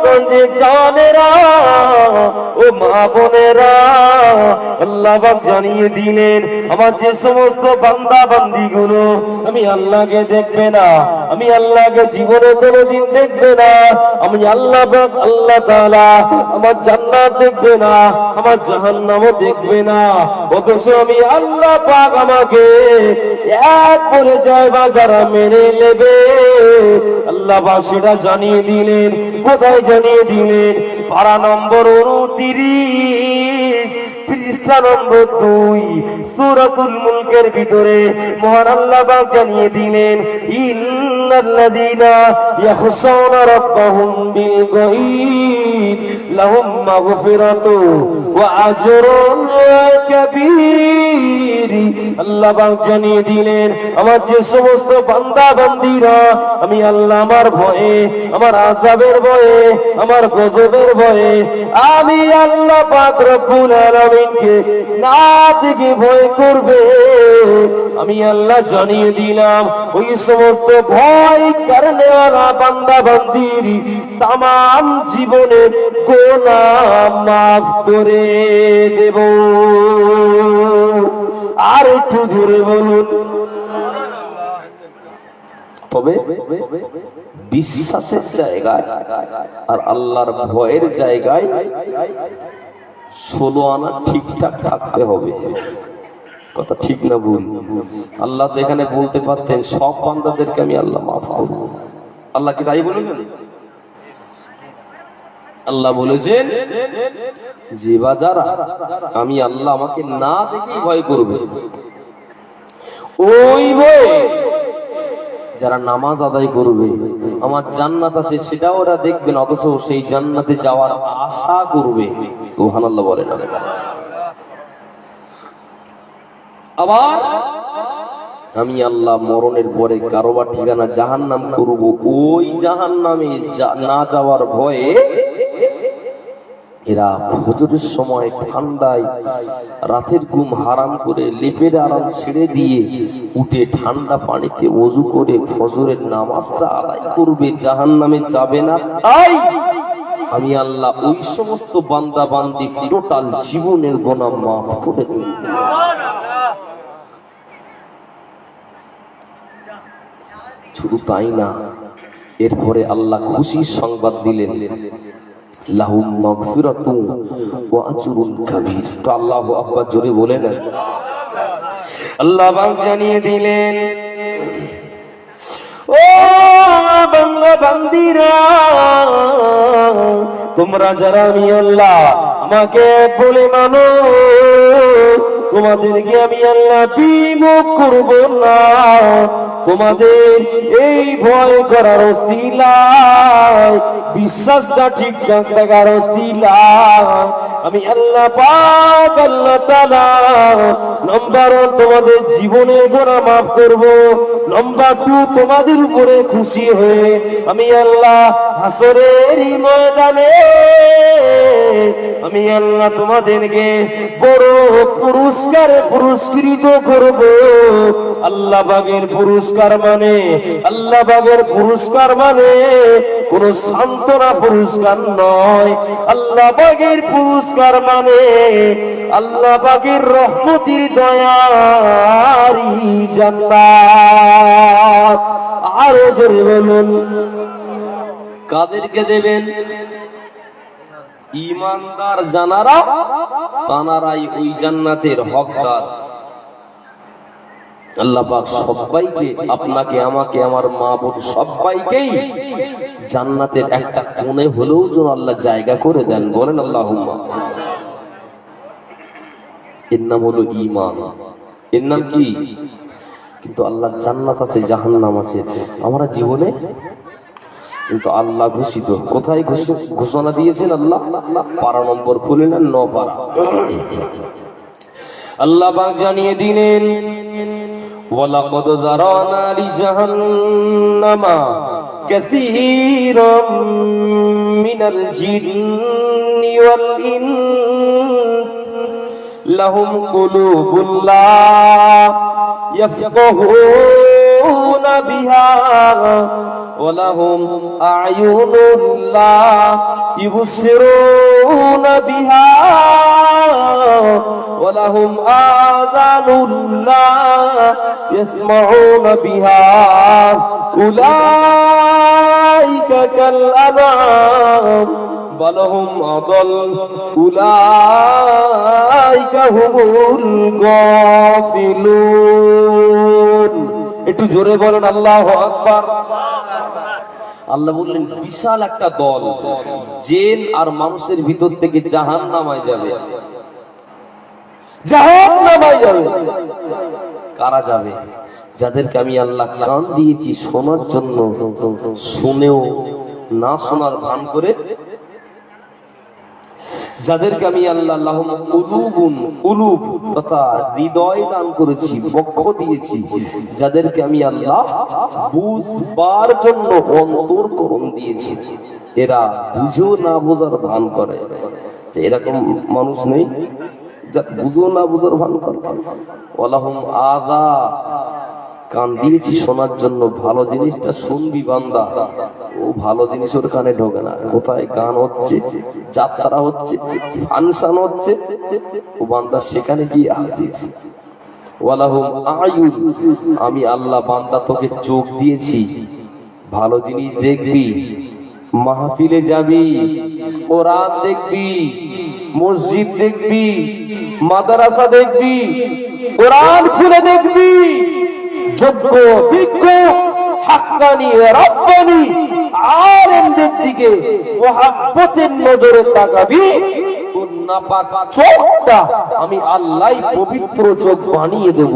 গ্রামগঞ্জে জানেরা ও মা বোনেরা, আল্লাহ পাক জানিয়ে দিলেন আমার যে সমস্ত বান্দা বান্দিগুলো আমি আল্লাহকে দেখবে না, আমি আল্লাহকে জীবনে কোনোদিন দেখবে না, আমি আল্লাহ পাক আল্লাহ তাআলা আমার জান্নাত দেখবে না, আমার জাহান্নামও দেখবে না, অথচ আমি আল্লাহ পাক আমাকে এক বলে যায় বা যারা মেনে নেবে, আল্লাহ পাক সেটা জানিয়ে দিলেন। কোথায় জানিয়ে দিলেন? পারা নম্বর 29 পৃষ্ঠা নম্বর 2 সূরাতুল মুলকের ভিতরে মহান আল্লাহ পাক জানিয়ে দিলেন, ইন্নাল্লাযীনা ইয়াখশাউনা রাব্বাহুম বিল গায়ব লাহুম মাগফিরাতু ওয়া আজরুন কাবীর। আল্লাহ পাক জানিয়ে দিলেন আমার যে সমস্ত বান্দা বান্দীরা আমি আল্লাহ আমার ভয়ে, আমার আযাবের ভয়ে, আমার গজবের ভয়ে আমি আল্লাহ পাক রব্বুল আলামিনকে না দেখে ভয় করবে, আমি আল্লাহ জানিয়ে দিলাম ওই সমস্ত ভয় করনেওয়ালা বান্দা বান্দির তামাম জীবনের গুনাহ মাফ করে দেব। আর একটু জোরে বলুন। তবে বিশ্বাসের জায়গায় আর আল্লাহর ভয়ের জায়গায় 16 আনা ঠিকঠাক থাকতে হবে। কথা ঠিক না ভুল? আল্লাহ তো এখানে বলতে পারতেন সব বান্দাদেরকে আমি আল্লাহ মাফ করব। আল্লাহ কি তাই বলেছেন? আল্লাহ বলেছেন যে বাজারা আমি আল্লাহ আমাকে না দেখেই ভয় করবে, ওই ভয়ে যারা নামাজ আদায় করবে আমার জান্নাত আছে সেটা ওরা দেখবেন, অথচ সেই জান্নাতে যাওয়ার আশা করবে। সুবহানাল্লাহ বলেন। আবার আমি আল্লাহ মরণের পরে কারোবার ঠিকানা জাহান্নাম করব, ওই জাহান্নামে না যাওয়ার ভয়ে এরা ফজরের সময় ঠান্ডায় রাতের ঘুম হারাম করে লেপের আরাম ছেড়ে দিয়ে উঠে ঠান্ডা পানিতে ওযু করে ফজরের নামাজটা আদায় করবে, জাহান্নামে যাবে না। তাই আমি আল্লাহ ওই সমস্ত বান্দা বান্দি টোটাল জীবনের গুনাহ মাফ করে দেব। শুধু তাই না, এরপরে আল্লাহ খুশির সংবাদ দিলেন, লাহুম মাগফিরাতু ওয়া আজরুন কাবীর। তো আল্লাহু আকবার জোরে বলেন। আল্লাহ পাক জানিয়ে দিলেন, ও বান্দা বান্দিরা তোমরা যারা আমি আল্লাহ আমাকে বলে মানো, তোমাদেরকে আমি আল্লাহ বিমুখ করব না। তোমাদের এই ভয় করার ওসিলায়, বিশ্বাসটা ঠিকঠাক থাকার ওসিলায় আমি আল্লাহ পাক আল্লাহ তাআলা নাম্বার 1 তোমাদের জীবনের গুনাহ মাফ করব, নাম্বার 2 তোমাদের উপরে খুশি হয়ে আমি আল্লাহ হাসরের ময়দানে আমি আল্লাহ তোমাদেরকে বড় পুরস্কারে পুরস্কৃত করব। আল্লাহ পাকের পুরস্কার মানে, আল্লাহ পাকের পুরস্কার মানে কোন সান্ত্বনা পুরস্কার নয়, আল্লাহ পাকের পুরস্কার মানে আল্লাহ পাকের রহমতের দয়ারি জান্নাত। আরো জোরে বলুন। কাদেরকে দেবেন? ঈমানদার জানারা, তানারাই ওই জান্নাতের হকদার। আল্লাহ পাক সবাইকে, আপনাকে আমাকে আমার মা বোন সবাইকেই জান্নাতের একটা কোণে হলেও যেন আল্লাহ জায়গা করে দেন। বলেন আল্লাহুম্মা। এর নাম হলো ঈমান। এর নাম কি? কিন্তু আল্লাহ জান্নাত আছে, জাহান্নাম আছে আমরা জীবনে, কিন্তু আল্লাহ ঘোষিত। কোথায় ঘোষণা দিয়েছেন আল্লাহ? পারা নম্বর খুলে নেন, 9 পারা। আল্লাহ পাক জানিয়ে দিলেন, ওয়ালাকাদ যারানা লিজাহান্নামা কাসীরাম মিনাল জিন্নি ওয়াল ইনস লাহুম কুলুবুন লা ইয়াফকাহুনা বিহা ওয়া লাহুম আ'য়ুনুন লা ইবসিরুনা বিহা ওয়া লাহুম আযানুন লা ইয়াসমাউনা বিহা উলাইকা কাল আনআম বাল হুম আদাল উলাইকা হুমুল গাফিলুন। একটু জোরে বলেন আল্লাহু আকবার। আল্লাহ বললেন বিশাল একটা দল জিন আর মানুষের ভিতর থেকে জাহান্নামে যাবে, জাহান্নামে যাবে। কারা যাবে? যাদেরকে আমি আল্লাহ কান দিয়েছি শোনার জন্য, শুনেও না শোনার ভান করে, যাদেরকে আমি আল্লাহ লাহুম কুলুবুন কুলুব তথা হৃদয় দান করেছি, বক্ষ দিয়েছি, যাদেরকে আমি আল্লাহ বুঝবার জন্য অন্তরকরণ দিয়েছি, এরা বুঝো না বোঝার ভান করে। এরকম মানুষ নেই যা বুঝো না বোঝার ভান করে। ওয়ালাহুম আযা, কান দিয়েছি শোনার জন্য, ভালো জিনিসটা শুনবি বান্দা, ও ভালো জিনিস ওর কানে ঢোকে না। কোথায় গান হচ্ছে, যাত্রা হচ্ছে, ফাংশন হচ্ছে, ও বান্দা সেখানে গিয়ে হাসি। ওয়ালাহুম আয়ুন, আমি আল্লাহ বান্দা তোকে চোখ দিয়েছি, ভালো জিনিস দেখবি, মাহফিলে যাবি, কোরআন দেখবি, মসজিদ দেখবি, মাদ্রাসা দেখবি, কোরআন খুলে দেখবি, যোগ্য বিজ্ঞ হাক্কানি রাব্বানি আলেমদের দিকে মুহাব্বতের নজরে তাকাবি। তোর নাপাক চোখটা আমি আল্লাহ পবিত্র চোখ বানিয়ে দেব।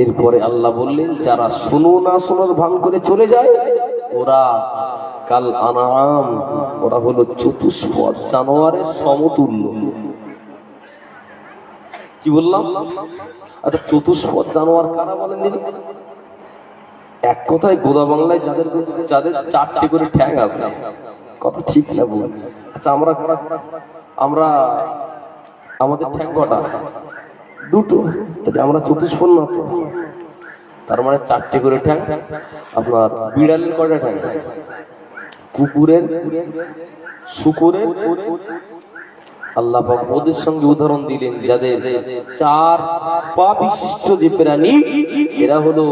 এরপরে আল্লাহ বললেন যারা শুনো না শোনার ভান করে চলে যায় ওরা কাল আনাম, ওরা হলো চতুষ্পদ জানোয়ারের সমতুল্য। কি বললাম? আচ্ছা, চতুষ্পদ জানোয়ার কারা বলেন দিন? এক কথায় গোদা বাংলায় যাদের চারটি করে ঠ্যাং আছে, কথা ঠিক না বল? আচ্ছা, আমরা আমাদের ঠ্যাং কটা? দুটো। তাহলে আমরা চতুষ্পদ না তো? তার মানে চারটি করে ঠ্যাং। আপনার বিড়ালের কটা ঠ্যাং? কুকুরের, শুকুরের। আল্লাহ পাক ওদের সঙ্গে উদাহরণ দিলেন যাদের চার পা বিশিষ্ট যে প্রাণী, এরা হলো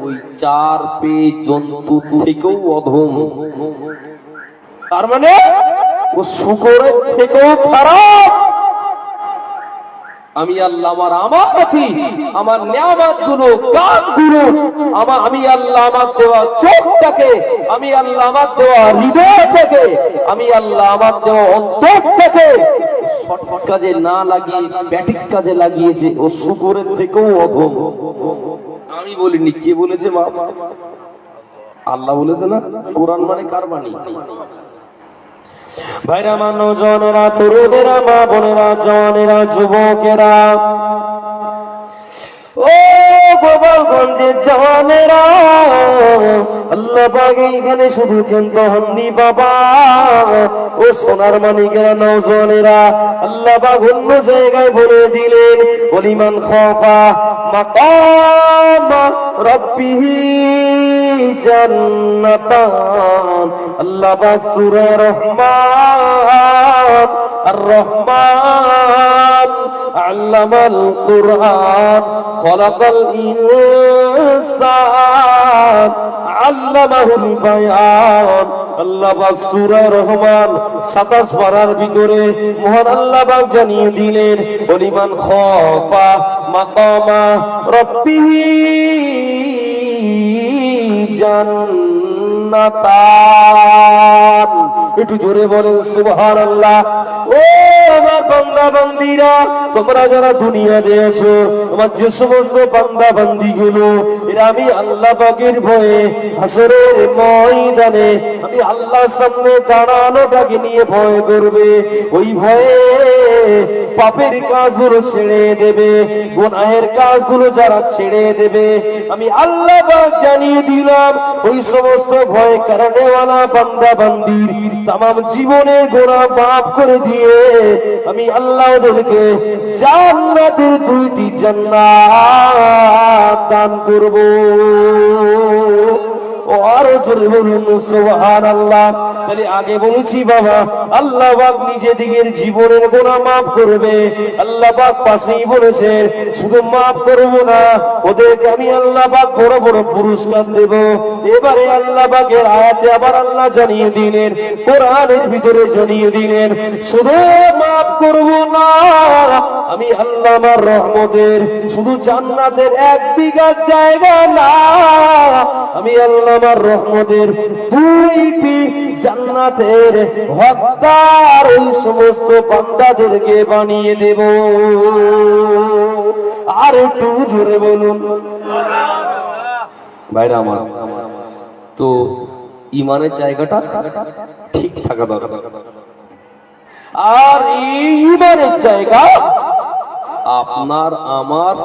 ওই চার পে জন্তু থেকেও অধম। তার মানে ও শুকরের থেকেও খারাপ। আমি আল্লাহ আমার আমানতি, আমার নিয়ামত গুলো, কানগুলো, আমি আল্লাহ আমার দেওয়া চোখটাকে, আমি আল্লাহ আমার দেওয়া হৃদয়টাকে, আমি আল্লাহ আমার দেওয়া অন্তরটাকে সৎ কাজে না লাগিয়ে ব্যাটিক কাজে লাগিয়েছে। ও শুকরের থেকেও অধম। আমি বলিনি, কে বলেছে? মা আল্লাহ বলেছে না? কোরআন মানে কার বাণী? ভাইরা, মানুষজনেরা, তরুণেরা, মা বোনেরা, জওয়ানেরা, যুবকেরা, ও গোপালগঞ্জের জওয়ানেরা, আল্লাহ পাক এখানে শুধু চিন্ত হননি বাবা, ও সোনার মানিকেরা, নওজনেরা, আল্লাহ পাক অন্য জায়গায় বলে দিলেন ওলিমান খাফা মাকাম রাব্বিহি জান্নাতান। আল্লাহ পাক সূরা রহমান আর রহমান আল্লামাল কুরআন খলাকাল ইনসান আল্লামাহুল বায়ান। আল্লাহ পাক সূরা রহমান 27 পারার ভিতরে মহান আল্লাহ পাক জানিয়ে দিলেন ওলিমান খাফা মাকামা রাব্বিহি জান্নাতান। একটু জোরে বলেন সুবহানাল্লাহ। ও আমার বান্দা বান্দীরা, তোমরা যারা দুনিয়া দিয়েছো, আমার যে সমস্ত বান্দা বান্দি গুলো, এরা আমি আল্লাহ পাকের ভয়ে হাসরের ময়দানে আমি আল্লাহর সামনে দাঁড়ানোটাকে নিয়ে ভয় করবে। ওই ভয়ে পাপের কাজগুলো ছেড়ে দেবে, গুনাহের কাজগুলো যারা ছেড়ে দেবে, আমি আল্লাহ পাক জানিয়ে দিলাম ওই সমস্ত ভয় কারণেওয়ালা বান্দা বান্দির তামাম জীবনের গুনাহ মাফ করে দিয়ে আমি আল্লাহ ওদেরকে জান্নাতের 2টি জান্নাত দান করব। ও আরো জোরে বলুন সুবহানাল্লাহ। তাহলে আগে বলেছি বাবা, আল্লাহ পাক নিজে দিকের জীবনের গুনাহ মাফ করবে। আল্লাহ পাক পাশেই বলেছেন শুধু মাফ করব না, ওদেরকে আমি আল্লাহ পাক বড় বড় পুরস্কার দেব। এবারে আল্লাহ পাকের আয়াতে আবার আল্লাহ জানিয়ে দিলেন, কোরআনের ভিতরে জানিয়ে দিলেন, শুধু মাফ করব না, আমি আল্লাহ আমার রহমতের শুধু জান্নাতের 1 বিঘা জায়গা না, আমি আল্লাহ আমার রহমতের 2টি জান্নাতের হকদার ওই সমস্ত বান্দাদেরকে বানিয়ে দেব। আর একটু জোরে বলুন ভাইরা আমার। তো ইমানের জায়গাটা ঠিক থাকা দরকার। আর এই ইমানের জায়গা আপনার আমার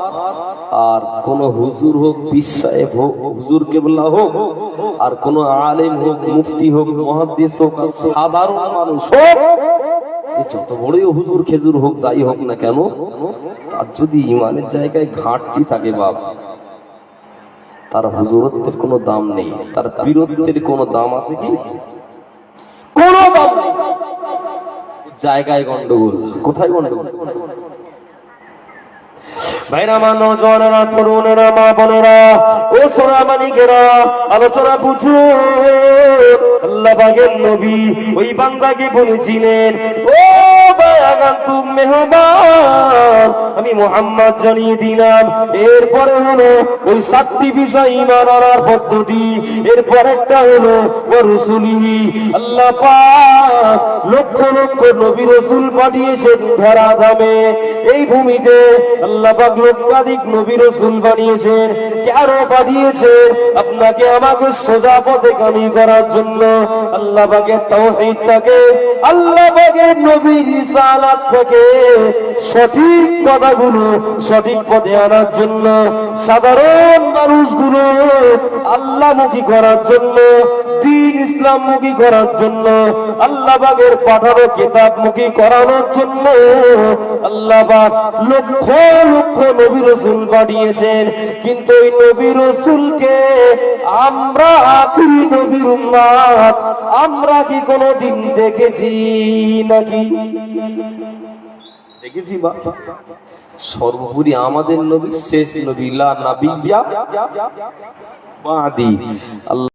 আর কোন হুজুর হোক, পীর সাহেব হোক, হুজুর কেবলা হোক, আর কোন আলেম হোক, মুফতি হোক, মুহাদ্দিস হোক, সাধারণ মানুষ হোক, যত বড়ই হুজুর খেজুর হোক, যাই হোক না কেন, তার যদি ইমানের জায়গায় ঘাটতি থাকে বাপ, তার হুজুরত্বের কোনো দাম নেই, তার পীরত্বের কোনো দাম আছে কি? কোনো দাম নেই। জায়গায় গন্ডগোল। কোথায় গন্ডগোল? ভাইরা মা, নওজওয়ানেরা, তরুণেরা, মা বোনেরা, ও সোনা মানিকেরা, আলোচনা বুঝুন। আল্লাহ পাকের নবী ওই বান্দাকে বলেছিলেন, ও বায়াগান্তুম মেহমান, আমি মুহাম্মদ জানিয়ে দিলাম। এরপরে হলো ওই 7টি বিষয় ঈমান আনার পদ্ধতি। এরপর একটা হলো ও রাসূলিহি, আল্লাহ পাক লক্ষ লক্ষ নবী রাসূল পাঠিয়েছেন ধরা ধামে। এই ভূমিতে আল্লাহ পাক লক্ষাধিক নবী রাসূল বানিয়েছেন। কেন পাঠিয়েছেন? আপনাকে আমাকে সোজা পথেগামী করার জন্য। আল্লাহ পাকের তাওহীদটাকে, আল্লাহ পাকের নবীর রিসালাত থেকে সঠিক কথাগুলো সঠিক পথে আনার জন্য, সাধারণ মানুষগুলো আল্লাহমুখী করার জন্য, দ্বীন ইসলামমুখী করার জন্য, আল্লাহ পাকের পাঠানো কিতাবমুখী করানোর জন্য আল্লাহ পাক লক্ষ লক্ষ নবী রাসূল পাঠিয়েছেন। কিন্তু এই নবী রাসূলকে আমরা আখিরি নবীর উম্মত, আমরা কি কোনদিন দেখেছি নাকি? দেখেছি বা? সর্বোপরি আমাদের নবী শেষ নবী, লা নাবিয়্যা বাদি। আল্লাহ